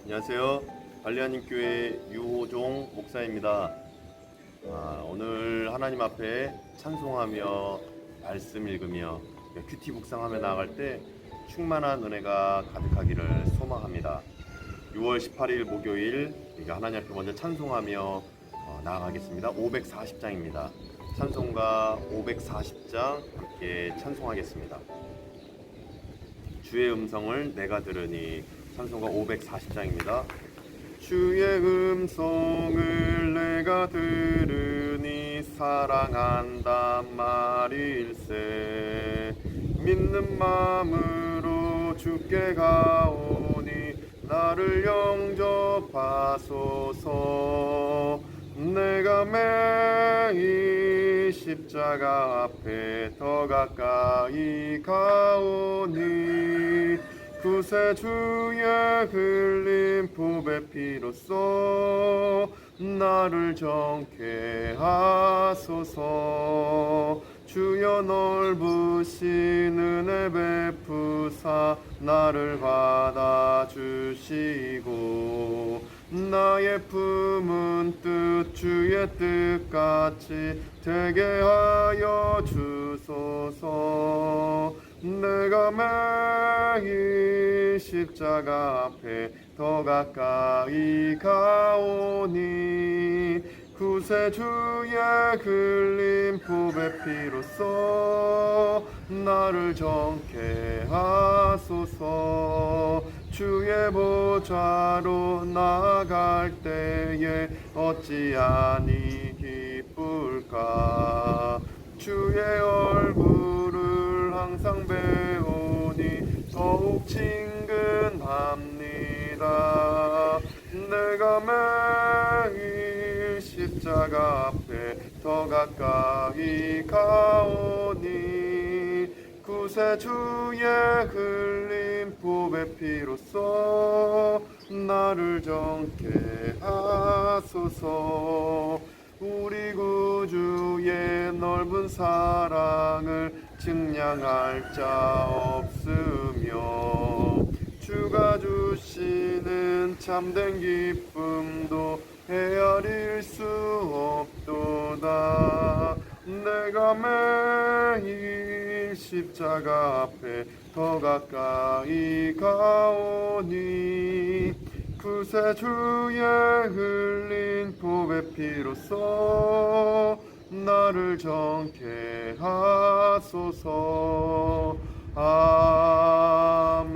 안녕하세요. 관리하님교회 유호종 목사입니다. 오늘 하나님 앞에 찬송하며 말씀 읽으며 큐티 묵상하며 나아갈 때 충만한 은혜가 가득하기를 소망합니다. 6월 18일 목요일 하나님 앞에 먼저 찬송하며 나아가겠습니다. 540장입니다. 찬송가 540장 함께 찬송하겠습니다. 주의 음성을 내가 들으니 찬송가 540장입니다. 주의 음성을 내가 들으니 사랑한단 말일세. 믿는 마음으로 주께 가오니 나를 영접하소서. 내가 매일 십자가 앞에 더 가까이 가오니 구세주의 흘린 보배 피로써 나를 정케 하소서. 주여 넓으신 은혜 베푸사 나를 받아주시고 나의 품은 뜻 주의 뜻같이 되게 하여 주소서. 내가 매일 십자가 앞에 더 가까이 가오니 구세주의 흘린 보배 피로써 나를 정케 하소서. 주의 보좌로 나아갈 때에 어찌하니 기쁠까. 주의 얼굴을 항상 배우니 더욱 친근합니다. 내가 매일 십자가 앞에 더 가까이 가오니 구세주의 흘린 보배 피로써 나를 정케 하소서. 우리 구주의 넓은 사랑을 증량할 자 없으며 주가 주시는 참된 기쁨도 헤아릴 수 없도다. 내가 매일 십자가 앞에 더 가까이 가오니 구세주의 흘린 보배 피로써 나를 정케 하소서. 아멘.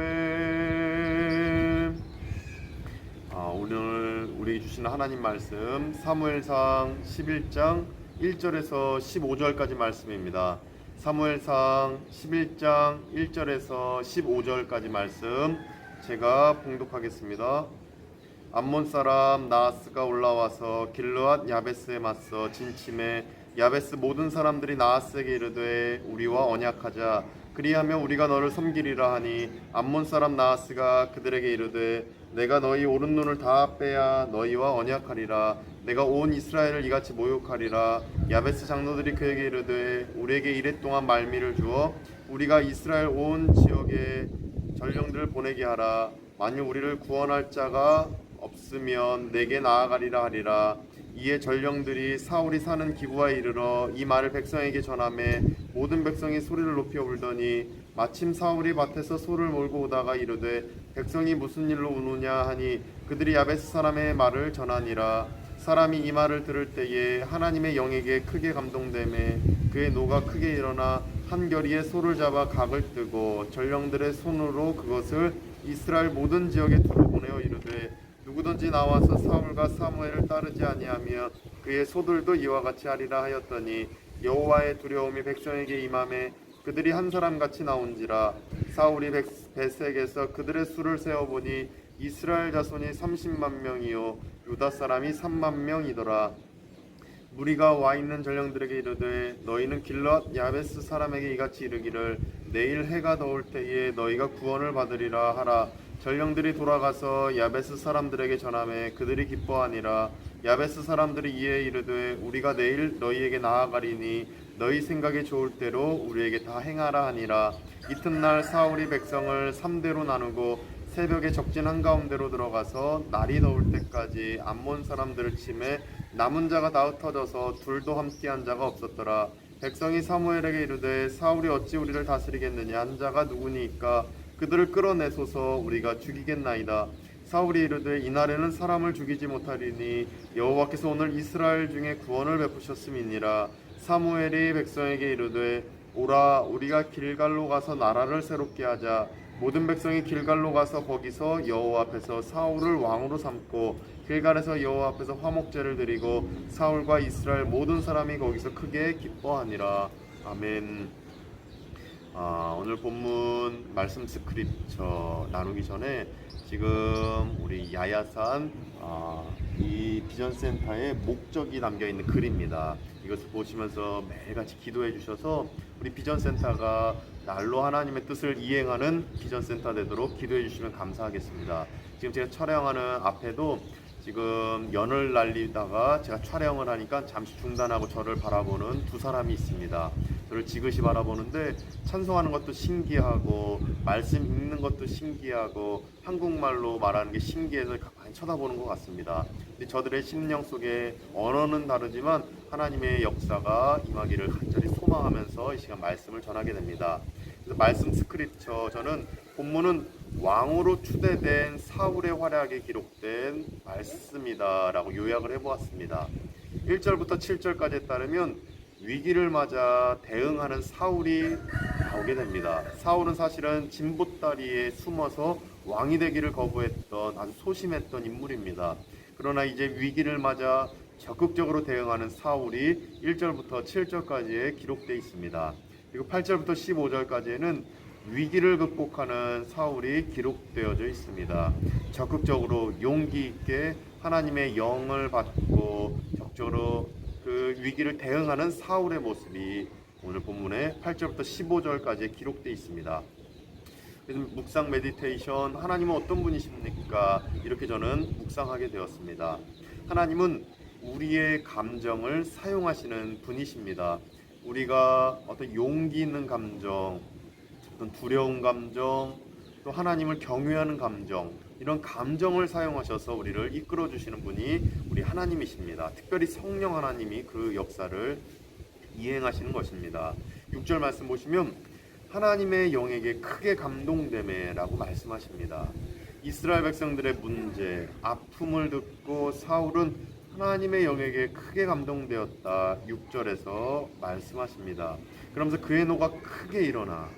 오늘 우리에게 주시는 하나님 말씀 사무엘상 11장 1절에서 15절까지 말씀입니다. 사무엘상 11장 1절에서 15절까지 말씀 제가 봉독하겠습니다. 암몬 사람 나하스가 올라와서 길르앗 야베스에 맞서 진침해 야베스 모든 사람들이 나하스에게 이르되 우리와 언약하자. 그리하면 우리가 너를 섬기리라 하니 암몬 사람 나하스가 그들에게 이르되 내가 너희 오른 눈을 다 빼야 너희와 언약하리라. 내가 온 이스라엘을 이같이 모욕하리라. 야베스 장로들이 그에게 이르되 우리에게 이랫동안 말미를 주어 우리가 이스라엘 온 지역에 전령들을 보내게 하라. 만일 우리를 구원할 자가 없으면 내게 나아가리라 하리라. 이에 전령들이 사울이 사는 기브아에 이르러 이 말을 백성에게 전하매 모든 백성이 소리를 높여 울더니 마침 사울이 밭에서 소를 몰고 오다가 이르되 백성이 무슨 일로 우느냐 하니 그들이 야베스 사람의 말을 전하니라. 사람이 이 말을 들을 때에 하나님의 영에게 크게 감동되매 그의 노가 크게 일어나 한 겨리에 소를 잡아 각을 뜨고 전령들의 손으로 그것을 이스라엘 모든 지역에 두루 보내어 이르되 누구든지 나와서 사울과 사무엘을 따르지 아니하며 그의 소들도 이와 같이 하리라 하였더니 여호와의 두려움이 백성에게 임하매 그들이 한 사람같이 나온지라. 사울이 베색에서 그들의 수를 세어보니 이스라엘 자손이 30만 명이요 유다 사람이 3만 명이더라. 무리가 와 있는 전령들에게 이르되 너희는 길르앗 야베스 사람에게 이같이 이르기를 내일 해가 더울 때에 너희가 구원을 받으리라 하라. 전령들이 돌아가서 야베스 사람들에게 전하매 그들이 기뻐하니라. 야베스 사람들이 이에 이르되 우리가 내일 너희에게 나아가리니 너희 생각에 좋을 대로 우리에게 다 행하라 하니라. 이튿날 사울이 백성을 3대로 나누고 새벽에 적진 한가운데로 들어가서 날이 더울 때까지 암몬 사람들을 치매 남은 자가 다 흩어져서 둘도 함께한 자가 없었더라. 백성이 사무엘에게 이르되 사울이 어찌 우리를 다스리겠느냐 한 자가 누구니까 그들을 끌어내소서 우리가 죽이겠나이다. 사울이 이르되 이날에는 사람을 죽이지 못하리니 여호와께서 오늘 이스라엘 중에 구원을 베푸셨음이니라. 사무엘이 백성에게 이르되 오라 우리가 길갈로 가서 나라를 새롭게 하자. 모든 백성이 길갈로 가서 거기서 여호와 앞에서 사울을 왕으로 삼고 길갈에서 여호와 앞에서 화목제를 드리고 사울과 이스라엘 모든 사람이 거기서 크게 기뻐하니라. 아멘. 오늘 본문 말씀 스크립처 나누기 전에 지금 우리 야야산 이 비전센터의 목적이 담겨있는 글입니다. 이것을 보시면서 매일같이 기도해 주셔서 우리 비전센터가 날로 하나님의 뜻을 이행하는 비전센터 되도록 기도해 주시면 감사하겠습니다. 지금 제가 촬영하는 앞에도 지금 연을 날리다가 제가 촬영을 하니까 잠시 중단하고 저를 바라보는 두 사람이 있습니다. 저를 지그시 바라보는데 찬송하는 것도 신기하고 말씀 읽는 것도 신기하고 한국말로 말하는 게 신기해서 많이 쳐다보는 것 같습니다. 근데 저들의 심령 속에 언어는 다르지만 하나님의 역사가 임하기를 간절히 소망하면서 이 시간 말씀을 전하게 됩니다. 그래서 말씀 스크립처 저는 본문은 왕으로 추대된 사울의 활약에 기록된 말씀이다 라고 요약을 해보았습니다. 1절부터 7절까지에 따르면 위기를 맞아 대응하는 사울이 나오게 됩니다. 사울은 사실은 진보다리에 숨어서 왕이 되기를 거부했던 아주 소심했던 인물입니다. 그러나 이제 위기를 맞아 적극적으로 대응하는 사울이 1절부터 7절까지에 기록되어 있습니다. 그리고 8절부터 15절까지에는 위기를 극복하는 사울이 기록되어져 있습니다. 적극적으로 용기 있게 하나님의 영을 받고 적극적으로 그 위기를 대응하는 사울의 모습이 오늘 본문의 8절부터 15절까지 기록되어 있습니다. 그래서 묵상 메디테이션 하나님은 어떤 분이십니까? 이렇게 저는 묵상하게 되었습니다. 하나님은 우리의 감정을 사용하시는 분이십니다. 우리가 어떤 용기 있는 감정, 어떤 두려운 감정, 또 하나님을 경외하는 감정, 이런 감정을 사용하셔서 우리를 이끌어 주시는 분이 우리 하나님이십니다. 특별히 성령 하나님이 그 역사를 이행하시는 것입니다. 6절 말씀 보시면 하나님의 영에게 크게 감동되매 라고 말씀하십니다. 이스라엘 백성들의 문제, 아픔을 듣고 사울은 하나님의 영에게 크게 감동되었다 6절에서 말씀하십니다. 그러면서 그의 노가 크게 일어나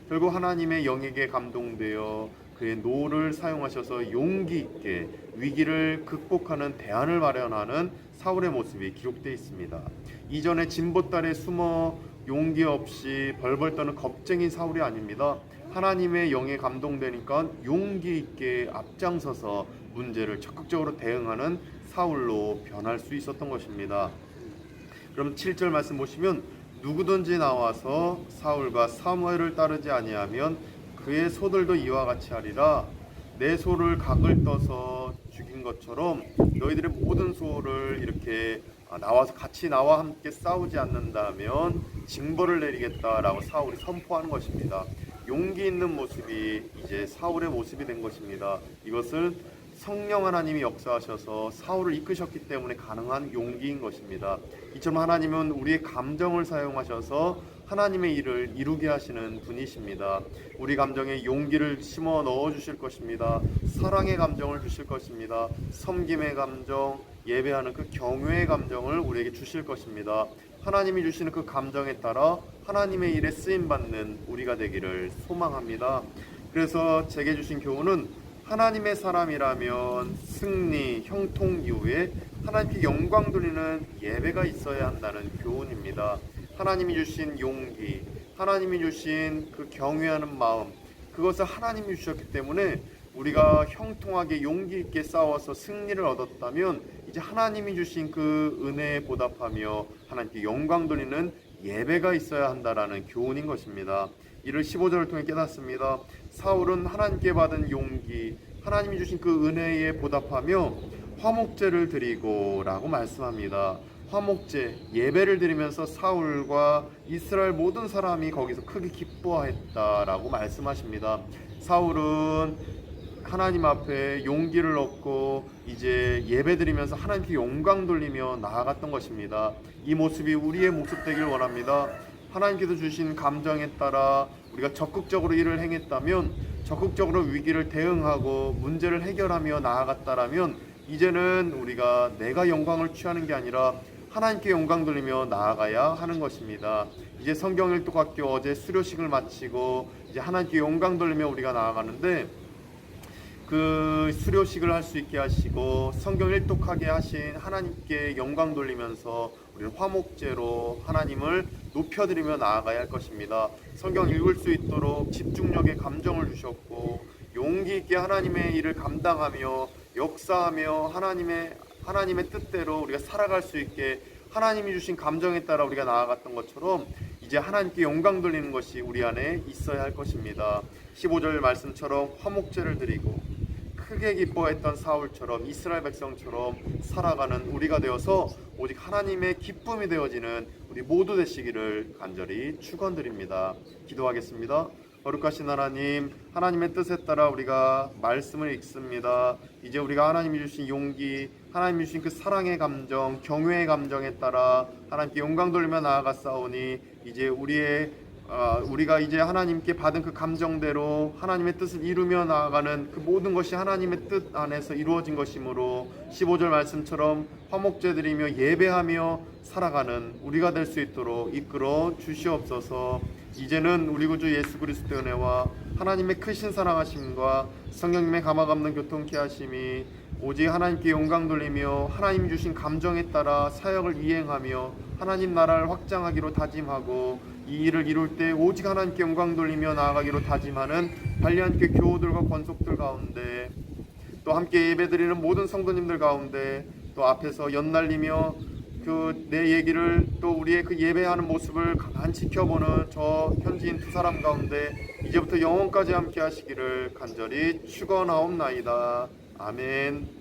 결국 하나님의 영에게 감동되어 그의 노를 사용하셔서 용기 있게 위기를 극복하는 대안을 마련하는 사울의 모습이 기록되어 있습니다. 이전에 진보딸에 숨어 용기 없이 벌벌 떠는 겁쟁이 사울이 아닙니다. 하나님의 영에 감동되니까 용기 있게 앞장서서 문제를 적극적으로 대응하는 사울로 변할 수 있었던 것입니다. 그럼 7절 말씀 보시면 누구든지 나와서 사울과 사무엘을 따르지 아니하면 그의 소들도 이와 같이 하리라. 내 소를 각을 떠서 죽인 것처럼 너희들의 모든 소를 이렇게 나와서 같이 나와 함께 싸우지 않는다면 징벌을 내리겠다라고 사울이 선포하는 것입니다. 용기 있는 모습이 이제 사울의 모습이 된 것입니다. 이것은 성령 하나님이 역사하셔서 사울을 이끄셨기 때문에 가능한 용기인 것입니다. 이처럼 하나님은 우리의 감정을 사용하셔서 하나님의 일을 이루게 하시는 분이십니다. 우리 감정에 용기를 심어 넣어 주실 것입니다. 사랑의 감정을 주실 것입니다. 섬김의 감정, 예배하는 그 경외의 감정을 우리에게 주실 것입니다. 하나님이 주시는 그 감정에 따라 하나님의 일에 쓰임받는 우리가 되기를 소망합니다. 그래서 제게 주신 교훈은 하나님의 사람이라면 승리, 형통 이후에 하나님께 영광 돌리는 예배가 있어야 한다는 교훈입니다. 하나님이 주신 용기, 하나님이 주신 그 경외하는 마음, 그것을 하나님이 주셨기 때문에 우리가 형통하게 용기 있게 싸워서 승리를 얻었다면 이제 하나님이 주신 그 은혜에 보답하며 하나님께 영광 돌리는 예배가 있어야 한다라는 교훈인 것입니다. 이를 15절을 통해 깨닫습니다. 사울은 하나님께 받은 용기, 하나님이 주신 그 은혜에 보답하며 화목제를 드리고 라고 말씀합니다. 화목제, 예배를 드리면서 사울과 이스라엘 모든 사람이 거기서 크게 기뻐했다라고 말씀하십니다. 사울은 하나님 앞에 용기를 얻고 이제 예배드리면서 하나님께 영광 돌리며 나아갔던 것입니다. 이 모습이 우리의 모습 되길 원합니다. 하나님께서 주신 감정에 따라 우리가 적극적으로 일을 행했다면, 적극적으로 위기를 대응하고 문제를 해결하며 나아갔다라면, 이제는 우리가 내가 영광을 취하는 게 아니라 하나님께 영광 돌리며 나아가야 하는 것입니다. 이제 성경 일독학교 어제 수료식을 마치고 이제 하나님께 영광 돌리며 우리가 나아가는데, 그 수료식을 할 수 있게 하시고 성경 일독하게 하신 하나님께 영광 돌리면서 우리는 화목제로 하나님을 높여드리며 나아가야 할 것입니다. 성경 읽을 수 있도록 집중력의 감정을 주셨고 용기 있게 하나님의 일을 감당하며 역사하며 하나님의 뜻대로 우리가 살아갈 수 있게 하나님이 주신 감정에 따라 우리가 나아갔던 것처럼 이제 하나님께 영광 돌리는 것이 우리 안에 있어야 할 것입니다. 15절 말씀처럼 화목제를 드리고 크게 기뻐했던 사울처럼 이스라엘 백성처럼 살아가는 우리가 되어서 오직 하나님의 기쁨이 되어지는 우리 모두 되시기를 간절히 축원드립니다. 기도하겠습니다. 거룩하신 하나님, 하나님의 뜻에 따라 우리가 말씀을 읽습니다. 이제 우리가 하나님이 주신 용기, 하나님이 주신 그 사랑의 감정, 경외의 감정에 따라 하나님께 영광 돌리며 나아갔사오니 이제 우리가 이제 하나님께 받은 그 감정대로 하나님의 뜻을 이루며 나아가는 그 모든 것이 하나님의 뜻 안에서 이루어진 것이므로 15절 말씀처럼 화목제 드리며 예배하며 살아가는 우리가 될 수 있도록 이끌어 주시옵소서. 이제는 우리 구주 예수 그리스도의 은혜와 하나님의 크신 사랑하심과 성령님의 감화감는 교통케 하심이 오직 하나님께 영광 돌리며 하나님 주신 감정에 따라 사역을 이행하며 하나님 나라를 확장하기로 다짐하고 이 일을 이룰 때 오직 하나님께 영광 돌리며 나아가기로 다짐하는 발리안교회 교우들과 권속들 가운데, 또 함께 예배드리는 모든 성도님들 가운데, 또 앞에서 연날리며 그 내 얘기를 또 우리의 그 예배하는 모습을 가만히 지켜보는 저 현지인 두 사람 가운데 이제부터 영원까지 함께 하시기를 간절히 축원하옵나이다. 아멘.